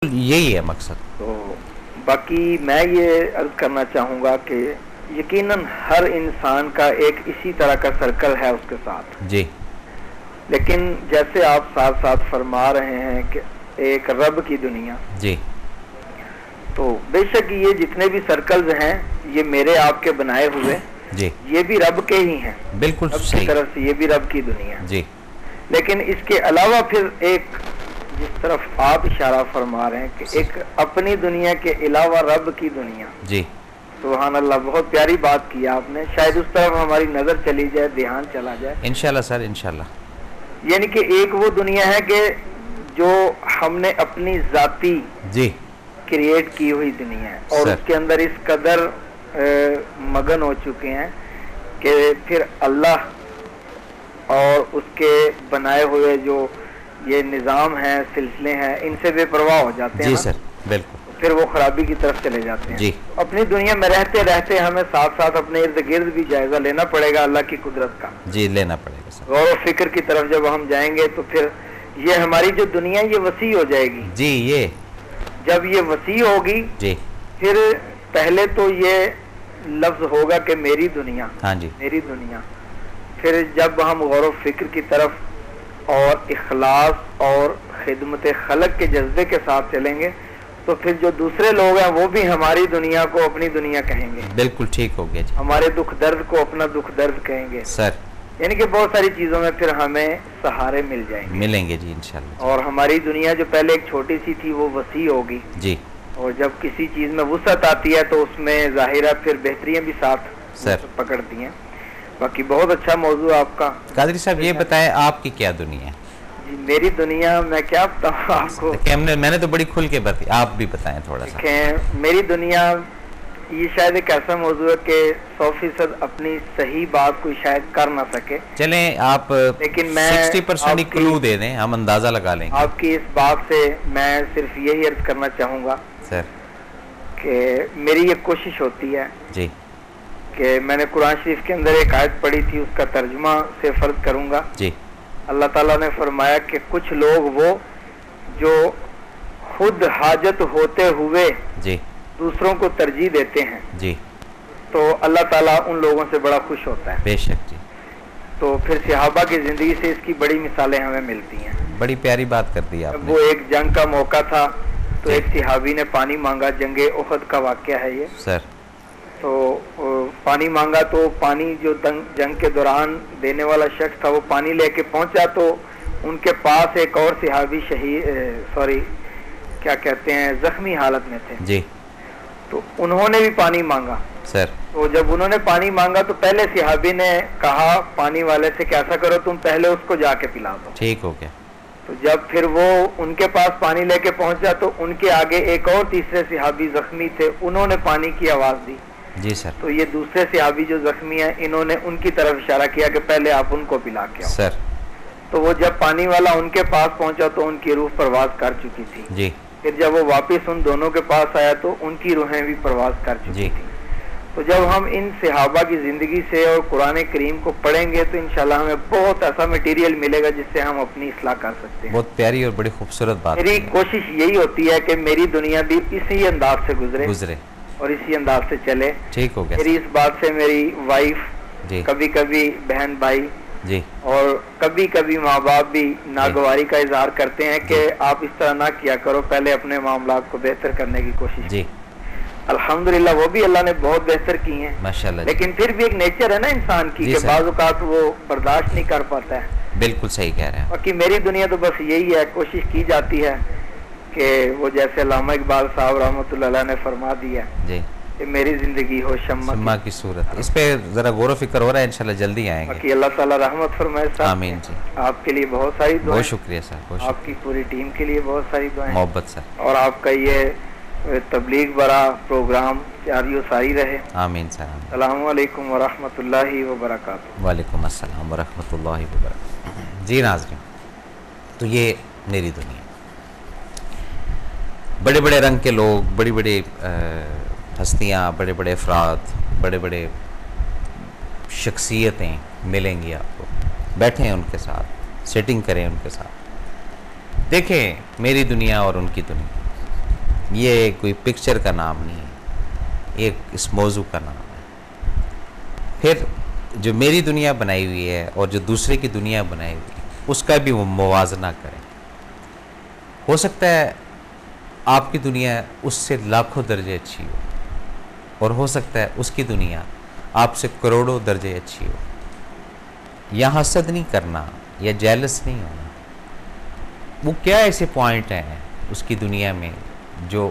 یہی ہے مقصد. تو باقی میں یہ عرض کرنا چاہوں گا کہ یقیناً ہر انسان کا ایک اسی طرح کا سرکل ہے اس کے ساتھ جی. لیکن جیسے آپ ساتھ ساتھ فرما رہے ہیں کہ ایک رب کی دنیا جی. تو بے شک یہ جتنے بھی سرکلز ہیں یہ میرے آپ کے بنائے ہوئے جی. یہ بھی رب کے ہی ہیں. بالکل رب کی صحیح. طرف سے یہ بھی رب کی دنیا جی. لیکن اس کے علاوہ پھر ایک جس طرف آپ اشارہ فرما رہے ہیں کہ ایک اپنی دنیا کے علاوہ رب کی دنیا. جی. سبحان اللہ, بہت پیاری بات کی آپ نے. شاید اس طرف ہماری نظر چلی جائے, دھیان چلا جائے انشاءاللہ سر, انشاءاللہ. یعنی کہ ایک وہ دنیا ہے کہ جو ہم نے اپنی ذاتی جی کریٹ کی ہوئی دنیا ہے اور اس کے اندر اس قدر مگن ہو چکے ہیں کہ پھر اللہ اور اس کے بنائے ہوئے جو یہ نظام ہیں, سلسلے ہیں, ان سے بے پرواہ ہو جاتے ہیں. جی سر, بالکل. پھر وہ خرابی کی طرف چلے جاتے ہیں. جی. اپنی دنیا میں رہتے رہتے ہمیں ساتھ ساتھ اپنے ارد گرد بھی جائزہ لینا پڑے گا اللہ کی قدرت کا. جی, لینا پڑے گا سر. غور و فکر کی طرف جب ہم جائیں گے تو پھر یہ ہماری جو دنیا یہ وسیع ہو جائے گی. جی. یہ جب یہ وسیع ہوگی جی پھر پہلے تو یہ لفظ ہوگا کہ میری دنیا. ہاں جی. میری دنیا. پھر جب ہم غور و فکر کی طرف اور اخلاص اور خدمت خلق کے جذبے کے ساتھ چلیں گے تو پھر جو دوسرے لوگ ہیں وہ بھی ہماری دنیا کو اپنی دنیا کہیں گے. بالکل ٹھیک ہو گیا جی. ہمارے دکھ درد کو اپنا دکھ درد کہیں گے سر. یعنی کہ بہت ساری چیزوں میں پھر ہمیں سہارے مل جائیں گے. ملیں گے جی انشاءاللہ. اور ہماری دنیا جو پہلے ایک چھوٹی سی تھی وہ وسیع ہوگی. جی. اور جب کسی چیز میں وسعت آتی ہے تو اس میں ظاہرہ پھر بہتریاں بھی ساتھ سر پکڑتی ہیں. باقی بہت اچھا موضوع آپ کا. قادری صاحب یہ بتائیں آپ کی کیا دنیا ہے؟ جی میری دنیا میں کیا بتاؤں آپ کو. میں نے تو بڑی کھل کے بتائی, آپ بھی بتائیں تھوڑا سا. میری دنیا یہ شاید ایک ایسا موضوع ہے کہ 100% اپنی صحیح بات کوئی شاید کر نہ سکے. چلیں آپ لیکن میں 60% کلو دے دیں, ہم اندازہ لگا لیں گے. آپ کی اس بات سے میں صرف یہی عرض کرنا چاہوں گا سر کہ میری یہ کوشش ہوتی ہے جی کہ میں نے قرآن شریف کے اندر ایک آیت پڑھی تھی, اس کا ترجمہ سے فرض کروں گا. جی. اللہ تعالیٰ نے فرمایا کہ کچھ لوگ وہ جو خود حاجت ہوتے ہوئے جی دوسروں کو ترجیح دیتے ہیں جی تو اللہ تعالیٰ ان لوگوں سے بڑا خوش ہوتا ہے. بے شک جی. تو پھر صحابہ کی زندگی سے اس کی بڑی مثالیں ہمیں ملتی ہیں. بڑی پیاری بات کر دی آپ نے. وہ ایک جنگ کا موقع تھا تو ایک صحابی نے پانی مانگا. جنگ احد کا واقعہ ہے یہ سر. تو پانی مانگا تو پانی جو جنگ کے دوران دینے والا شخص تھا وہ پانی لے کے پہنچا تو ان کے پاس ایک اور صحابی کیا کہتے ہیں زخمی حالت میں تھے. جی. تو انہوں نے بھی پانی مانگا. سر. تو جب انہوں نے پانی مانگا تو پہلے صحابی نے کہا پانی والے سے کہ ایسا کرو تم پہلے اس کو جا کے پلا دو. ٹھیک ہو گیا. تو جب پھر وہ ان کے پاس پانی لے کے پہنچا تو ان کے آگے ایک اور تیسرے صحابی زخمی تھے, انہوں نے پانی کی آواز دی. جی سر. تو یہ دوسرے صحابی جو زخمی ہیں انہوں نے ان کی طرف اشارہ کیا کہ پہلے آپ ان کو پلا کے آؤ. سر. تو وہ جب پانی والا ان کے پاس پہنچا تو ان کی روح پرواز کر چکی تھی. جی. پھر جب وہ واپس ان دونوں کے پاس آیا تو ان کی روحیں بھی پرواز کر چکی تھی. تو جب ہم ان صحابہ کی زندگی سے اور قرآن کریم کو پڑھیں گے تو انشاءاللہ ہمیں بہت ایسا میٹیریل ملے گا جس سے ہم اپنی اصلاح کر سکتے ہیں. بہت پیاری اور بڑی خوبصورت بات. میری کوشش یہی ہوتی ہے کہ میری دنیا بھی اسی انداز سے گزرے اور اسی انداز سے چلے. ٹھیک ہو گیا. میری اس بات سے میری وائف, جی, کبھی کبھی بہن بھائی, جی, اور کبھی کبھی ماں باپ بھی ناگواری کا اظہار کرتے ہیں کہ آپ اس طرح نہ کیا کرو, پہلے اپنے معاملات کو بہتر کرنے کی کوشش. جی. الحمدللہ وہ بھی اللہ نے بہت بہتر کی ہیں ماشاءاللہ. لیکن پھر بھی ایک نیچر ہے نا انسان کی کہ بعض اوقات وہ برداشت نہیں کر پاتا ہے. بالکل صحیح کہہ رہے ہیں. باقی میری دنیا تو بس یہی ہے, کوشش کی جاتی ہے کہ وہ جیسے علامہ اقبال صاحب رحمۃ اللہ علیہ نے فرما دیا جی کہ میری زندگی ہو شمع کی صورت. اس پہ ذرا غور و فکر ہو رہا ہے, انشاءاللہ جلدی آئیں گے. باقی اللہ تعالیٰ رحمت فرمائے صاحب. آمین جی. آپ کے لیے بہت ساری دعائیں. بہت شکریہ سر. آپ کی پوری ٹیم کے لیے بہت ساری دعائیں. محبت سر. اور آپ کا یہ تبلیغ برا پروگرام جاری و ساری رہے. آمین سر. السلام علیکم ورحمۃ اللہ وبرکاتہ. وعلیکم السلام ورحمۃ اللہ وبرکاتہ. جی ناظرین, تو یہ میری دنیا. بڑے بڑے رنگ کے لوگ, بڑی بڑی ہستیاں, بڑے بڑے افراد, بڑے بڑے شخصیتیں ملیں گی آپ کو. بیٹھیں ان کے ساتھ, سیٹنگ کریں ان کے ساتھ, دیکھیں میری دنیا اور ان کی دنیا. یہ کوئی پکچر کا نام نہیں ہے، یہ اس موضوع کا نام ہے۔ پھر جو میری دنیا بنائی ہوئی ہے اور جو دوسرے کی دنیا بنائی ہوئی ہے، اس کا بھی وہ موازنہ کریں۔ ہو سکتا ہے آپ کی دنیا اس سے لاکھوں درجے اچھی ہو، اور ہو سکتا ہے اس کی دنیا آپ سے کروڑوں درجے اچھی ہو۔ یا حسد نہیں کرنا یا جیلس نہیں ہونا۔ وہ کیا ایسے پوائنٹ ہیں اس کی دنیا میں جو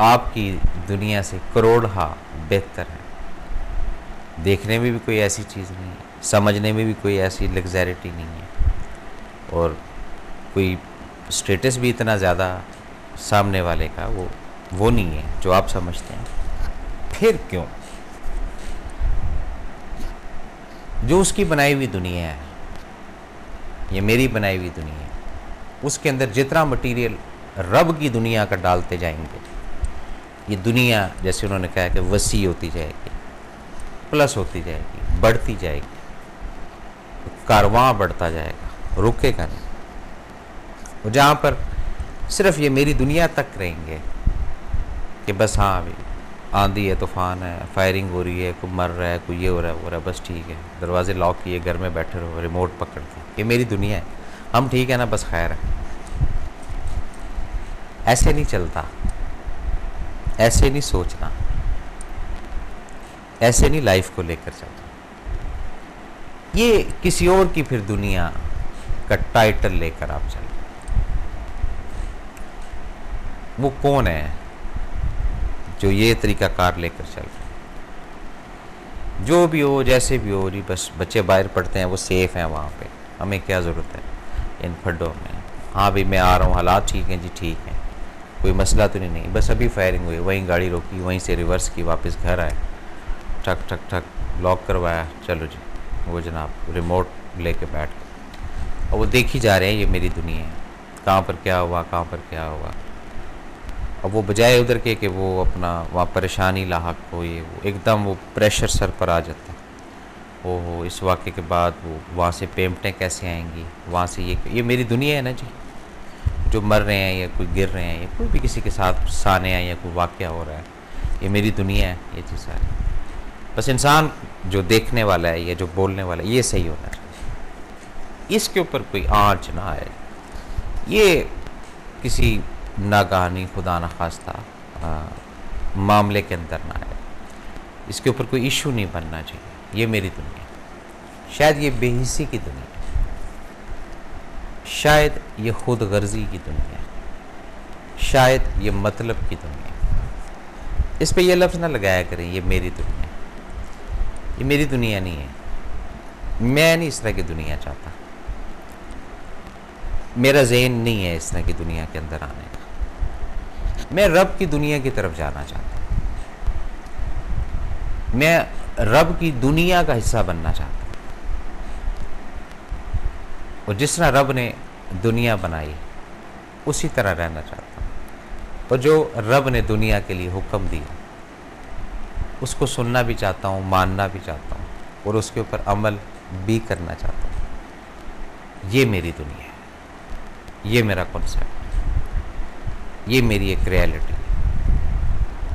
آپ کی دنیا سے کروڑہا بہتر ہے؟ دیکھنے میں بھی کوئی ایسی چیز نہیں ہے، سمجھنے میں بھی کوئی ایسی لگزیریٹی نہیں ہے، اور کوئی سٹیٹس بھی اتنا زیادہ سامنے والے کا وہ نہیں ہے جو آپ سمجھتے ہیں۔ پھر کیوں؟ جو اس کی بنائی ہوئی دنیا ہے، یہ میری بنائی ہوئی دنیا ہے، اس کے اندر جتنا مٹیریل رب کی دنیا کا ڈالتے جائیں گے، یہ دنیا جیسے انہوں نے کہا کہ وسیع ہوتی جائے گی، پلس ہوتی جائے گی، بڑھتی جائے گی، کارواں بڑھتا جائے گا، رکے گا نہیں۔ اور جہاں پر صرف یہ میری دنیا تک رہیں گے کہ بس ہاں ابھی آندھی ہے، طوفان ہے، فائرنگ ہو رہی ہے، کوئی مر رہا ہے، کوئی یہ ہو رہا ہے وہ رہا ہے، بس ٹھیک ہے، دروازے لاک کیے، گھر میں بیٹھے رہو، ریموٹ پکڑ کے، یہ میری دنیا ہے، ہم ٹھیک ہے نا، بس خیر ہے۔ ایسے نہیں چلتا، ایسے نہیں سوچنا، ایسے نہیں لائف کو لے کر چلنا۔ یہ کسی اور کی پھر دنیا کا ٹائٹل لے کر آپ چلیں۔ وہ کون ہے جو یہ طریقہ کار لے کر چل رہے ہیں؟ جو بھی ہو، جیسے بھی ہو، جی بس بچے باہر پڑھتے ہیں، وہ سیف ہیں وہاں پہ، ہمیں کیا ضرورت ہے ان کھڈوں میں؟ ہاں بھی میں آ رہا ہوں، حالات ٹھیک ہیں جی، ٹھیک ہیں، کوئی مسئلہ تو نہیں، بس ابھی فائرنگ ہوئی، وہیں گاڑی روکی، وہیں سے ریورس کی، واپس گھر آئے، ٹھک ٹھک ٹھک لاک کروایا، چلو جی وہ جناب ریموٹ لے کے بیٹھ گئے، اور وہ دیکھی جا رہے ہیں یہ میری دنیا ہے، کہاں پر کیا ہوا، کہاں پر کیا ہوا۔ اب وہ بجائے ادھر کے کہ وہ اپنا وہاں پریشانی لاحق ہو، یہ وہ ایک دم وہ پریشر سر پر آ جاتا ہے، ہو اس واقعے کے بعد وہ وہاں سے پیمنٹیں کیسے آئیں گی، وہاں سے یہ میری دنیا ہے نا جی، جو مر رہے ہیں یا کوئی گر رہے ہیں یا کوئی بھی کسی کے ساتھ سانحہ یا کوئی واقعہ ہو رہا ہے، یہ میری دنیا ہے، یہ چیز ساری۔ بس انسان جو دیکھنے والا ہے یا جو بولنے والا ہے، یہ صحیح ہونا چاہیے، اس کے اوپر کوئی آنچ نہ آئے، یہ کسی ناگہانی خدا نخواستہ معاملے کے اندر نہ آئے، اس کے اوپر کوئی ایشو نہیں بننا چاہیے۔ یہ میری دنیا ہے، شاید یہ بے حسی کی دنیا ہے، شاید یہ خود غرضی کی دنیا ہے، شاید یہ مطلب کی دنیا ہے۔ اس پہ یہ لفظ نہ لگایا کریں یہ میری دنیا ہے، یہ میری دنیا نہیں ہے، میں نہیں اس طرح کی دنیا چاہتا، میرا ذہن نہیں ہے اس طرح کی دنیا کے اندر آنے کا، میں رب کی دنیا کی طرف جانا چاہتا ہوں، میں رب کی دنیا کا حصہ بننا چاہتا ہوں، اور جس طرح رب نے دنیا بنائی اسی طرح رہنا چاہتا ہوں، اور جو رب نے دنیا کے لیے حکم دیا اس کو سننا بھی چاہتا ہوں، ماننا بھی چاہتا ہوں، اور اس کے اوپر عمل بھی کرنا چاہتا ہوں۔ یہ میری دنیا ہے، یہ میرا کنسیپٹ، یہ میری ایک ریالٹی ہے۔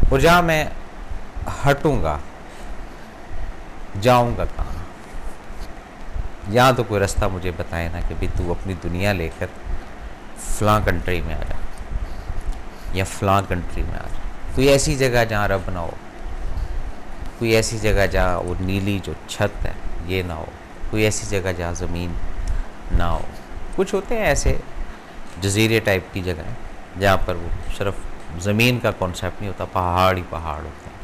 اور جہاں میں ہٹوں گا، جاؤں گا کہاں؟ یہاں تو کوئی رستہ مجھے بتائے نا کہ بھی تو اپنی دنیا لے کر فلاں کنٹری میں آ جا، یا فلاں کنٹری میں آ جا، کوئی ایسی جگہ جہاں رب نہ ہو، کوئی ایسی جگہ جہاں وہ نیلی جو چھت ہے یہ نہ ہو، کوئی ایسی جگہ جہاں زمین نہ ہو۔ کچھ ہوتے ہیں ایسے جزیرے ٹائپ کی جگہ جہاں پر وہ صرف زمین کا کانسیپٹ نہیں ہوتا، پہاڑ ہی پہاڑ ہوتے ہیں۔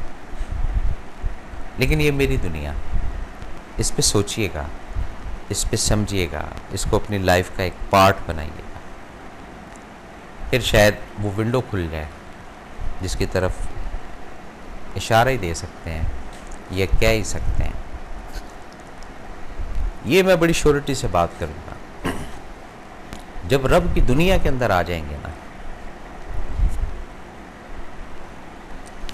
لیکن یہ میری دنیا، اس پہ سوچئے گا، اس پہ سمجھیے گا، اس کو اپنی لائف کا ایک پارٹ بنائیے گا، پھر شاید وہ ونڈو کھل جائے جس کی طرف اشارہ ہی دے سکتے ہیں یا کہہ ہی سکتے ہیں۔ یہ میں بڑی شیورٹی سے بات کروں گا، جب رب کی دنیا کے اندر آ جائیں گے نا،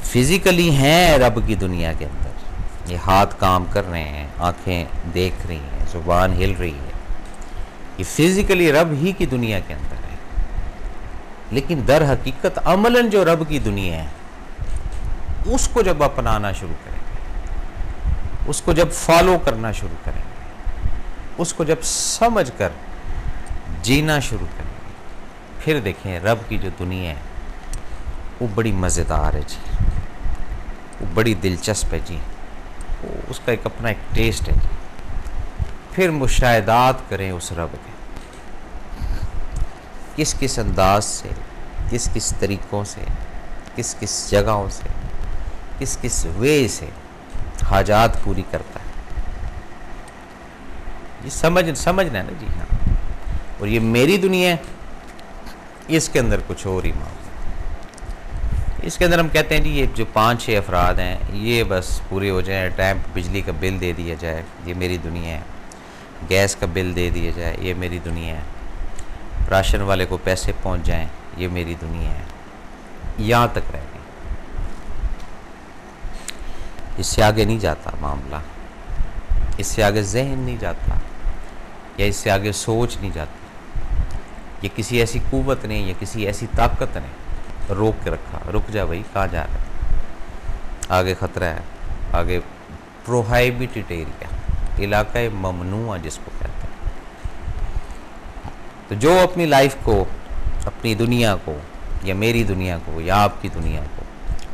فزیکلی ہیں رب کی دنیا کے اندر، یہ ہاتھ کام کر رہے ہیں، آنکھیں دیکھ رہی ہیں، زبان ہل رہی ہے، یہ فزیکلی رب ہی کی دنیا کے اندر ہے، لیکن در حقیقت عملاً جو رب کی دنیا ہے اس کو جب اپنانا شروع کریں گے، اس کو جب فالو کرنا شروع کریں گے، اس کو جب سمجھ کر جینا شروع کریں گے، پھر دیکھیں رب کی جو دنیا ہے وہ بڑی مزیدار ہے جی، وہ بڑی دلچسپ ہے جی، اس کا ایک اپنا ایک ٹیسٹ ہے جی۔ پھر مشاہدات کریں اس رب کے، کس کس انداز سے، کس کس طریقوں سے، کس کس جگہوں سے، کس کس وے سے حاجات پوری کرتا ہے، یہ سمجھنا ہے نا جی۔ ہاں، اور یہ میری دنیا ہے، اس کے اندر کچھ اور ہی معاملہ، اس کے اندر ہم کہتے ہیں جی یہ جو 5-6 افراد ہیں یہ بس پورے ہو جائیں، ٹائم بجلی کا بل دے دیا جائے، یہ میری دنیا ہے، گیس کا بل دے دیا جائے، یہ میری دنیا ہے، راشن والے کو پیسے پہنچ جائیں، یہ میری دنیا ہے، یہاں تک رہ گئے، اس سے آگے نہیں جاتا معاملہ، اس سے آگے ذہن نہیں جاتا، یا اس سے آگے سوچ نہیں جاتی، یہ کسی ایسی قوت نے یا کسی ایسی طاقت نے روک کے رکھا، رک جا بھائی کہاں جا رہا ہے، آگے خطرہ ہے، آگے پروہائبٹڈ ایریا، علاقہ ممنوع جس کو کہتے ہیں۔ تو جو اپنی لائف کو، اپنی دنیا کو یا میری دنیا کو یا آپ کی دنیا کو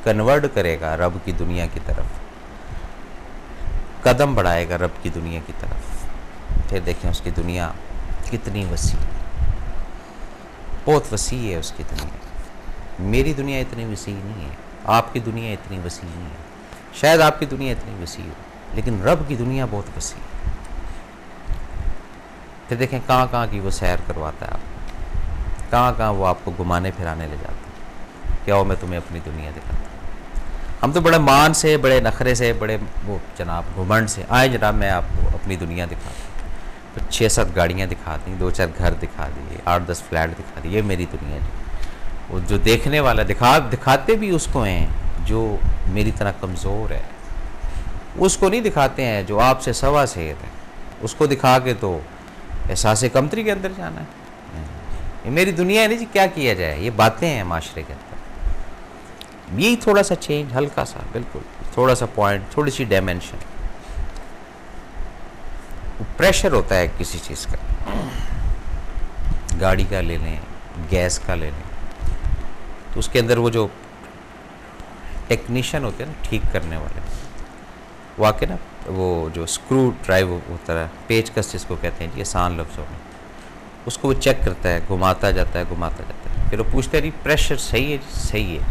کنورٹ کرے گا رب کی دنیا کی طرف، قدم بڑھائے گا رب کی دنیا کی طرف، پھر دیکھیں اس کی دنیا کتنی وسیع ہے، بہت وسیع ہے اس کی دنیا۔ میری دنیا اتنی وسیع نہیں ہے، آپ کی دنیا اتنی وسیع نہیں ہے، شاید آپ کی دنیا اتنی وسیع ہو، لیکن رب کی دنیا بہت وسیع ہے۔ پھر دیکھیں کہاں کہاں کی وہ سیر کرواتا ہے آپ کو، کہاں کہاں وہ آپ کو گھمانے پھرانے لے جاتا ہے، کیا ہو میں تمہیں اپنی دنیا دکھاتا ہوں۔ ہم تو بڑے مان سے، بڑے نخرے سے، بڑے وہ جناب گھمنڈ سے آئے، جناب میں آپ کو اپنی دنیا دکھاتا ہوں، تو 6-7 گاڑیاں دکھا دیں، 2-4 گھر دکھا دیے، 8-10 فلیٹ دکھا دیے، یہ میری دنیا جی۔ وہ جو دیکھنے والا دکھاتے بھی اس کو ہیں جو میری طرح کمزور ہے، اس کو نہیں دکھاتے ہیں جو آپ سے سوا صحت ہے، اس کو دکھا کے تو احساس کمتری کے اندر جانا ہے۔ یہ میری دنیا ہے نہیں جی، کیا کیا جائے، یہ باتیں ہیں معاشرے کے اندر، یہی تھوڑا سا چینج، ہلکا سا، بالکل تھوڑا سا پوائنٹ، تھوڑی سی ڈائمینشن، پریشر ہوتا ہے کسی چیز کا، گاڑی کا لے لیں، گیس کا لے لیں، تو اس کے اندر وہ جو ٹیکنیشین ہوتے ہیں نا، ٹھیک کرنے والے، واقع نا وہ جو اسکرو ڈرائیو ہوتا ہے، پیچ کس جس کو کہتے ہیں جی آسان لفظوں میں، اس کو وہ چیک کرتا ہے، گھماتا جاتا ہے، پھر وہ پوچھتا ہے جی پریشر صحیح ہے جی، صحیح ہے،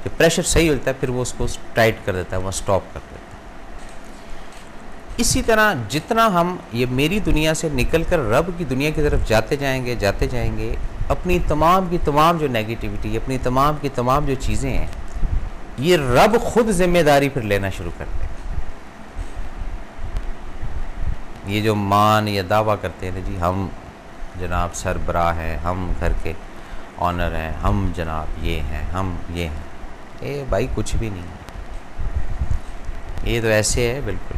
جب پریشر صحیح ہوتا ہے پھر وہ اس کو ٹائٹ کر دیتا ہے، وہ اسٹاپ کر دیتا ہے۔ اسی طرح جتنا ہم یہ میری دنیا سے نکل کر رب کی دنیا کی طرف جاتے جائیں گے، اپنی تمام کی تمام جو نیگیٹیوٹی، اپنی تمام کی تمام جو چیزیں ہیں، یہ رب خود ذمہ داری پھر لینا شروع کر دے گا۔ یہ جو مان یا دعویٰ کرتے ہیں جی ہم جناب سربراہ ہیں، ہم گھر کے آنر ہیں، ہم جناب یہ ہیں، ہم یہ ہیں، اے بھائی کچھ بھی نہیں ہے، یہ تو ایسے ہے بالکل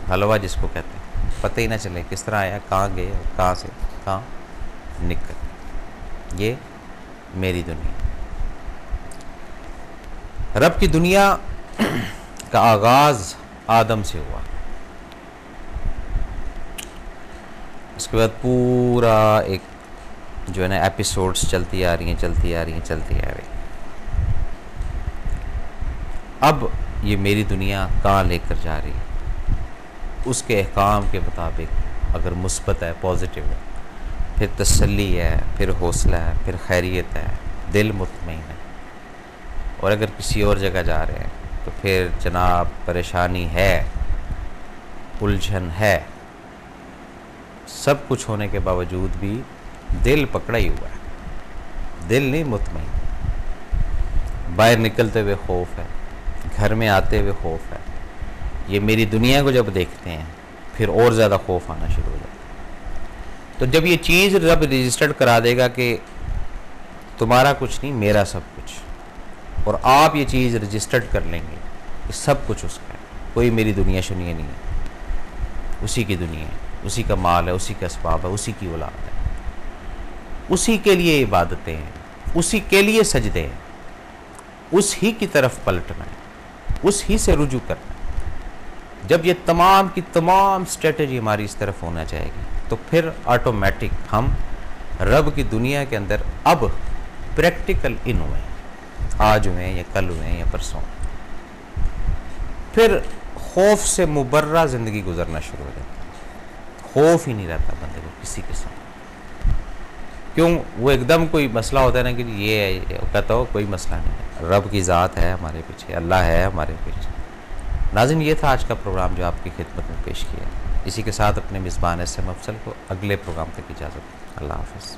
حلوہ جس کو کہتے ہیں، پتہ ہی نہ چلے کس طرح آیا، کہاں گئے، کہاں سے کہاں نکل۔ یہ میری دنیا، رب کی دنیا کا آغاز آدم سے ہوا، اس کے بعد پورا ایک جو ہے نا ایپیسوڈز چلتی آ رہی ہیں۔ اب یہ میری دنیا کہاں لے کر جا رہی ہے، اس کے احکام کے مطابق اگر مثبت ہے، پازیٹیو ہے، پھر تسلی ہے، پھر حوصلہ ہے، پھر خیریت ہے، دل مطمئن ہے، اور اگر کسی اور جگہ جا رہے ہیں تو پھر جناب پریشانی ہے، الجھن ہے، سب کچھ ہونے کے باوجود بھی دل پکڑا ہی ہوا ہے، دل نہیں مطمئن، باہر نکلتے ہوئے خوف ہے، گھر میں آتے ہوئے خوف ہے۔ یہ میری دنیا کو جب دیکھتے ہیں پھر اور زیادہ خوف آنا شروع ہو جاتا ہے۔ تو جب یہ چیز رب رجسٹرڈ کرا دے گا کہ تمہارا کچھ نہیں، میرا سب کچھ، اور آپ یہ چیز رجسٹرڈ کر لیں گے کہ سب کچھ اس کا ہے، کوئی میری دنیا شنیہ نہیں ہے، اسی کی دنیا ہے، اسی کا مال ہے، اسی کا اسباب ہے، اسی کی اولاد ہے، اسی کے لیے عبادتیں ہیں، اسی کے لیے سجدے ہیں، اس ہی کی طرف پلٹنا ہے، اس ہی سے رجوع کرنا ہے۔ جب یہ تمام کی تمام اسٹریٹجی ہماری اس طرف ہونا چاہے گی تو پھر آٹومیٹک ہم رب کی دنیا کے اندر اب پریکٹیکل ان ہوئے ہیں، آج ہوئے ہیں یا کل ہوئے ہیں یا پرسوں، پھر خوف سے مبرہ زندگی گزرنا شروع ہو جاتی ہے، خوف ہی نہیں رہتا بندے کو کسی قسم۔ کیوں؟ وہ ایک دم کوئی مسئلہ ہوتا ہے نا کہ یہ ہے، کہتا ہو کوئی مسئلہ نہیں ہے، رب کی ذات ہے ہمارے پیچھے، اللہ ہے ہمارے پیچھے۔ ناظرین، یہ تھا آج کا پروگرام جو آپ کی خدمت میں پیش کیا۔ اسی کے ساتھ اپنے میزبان ایس ایم افضل کو اگلے پروگرام تک اجازت۔ اللہ حافظ۔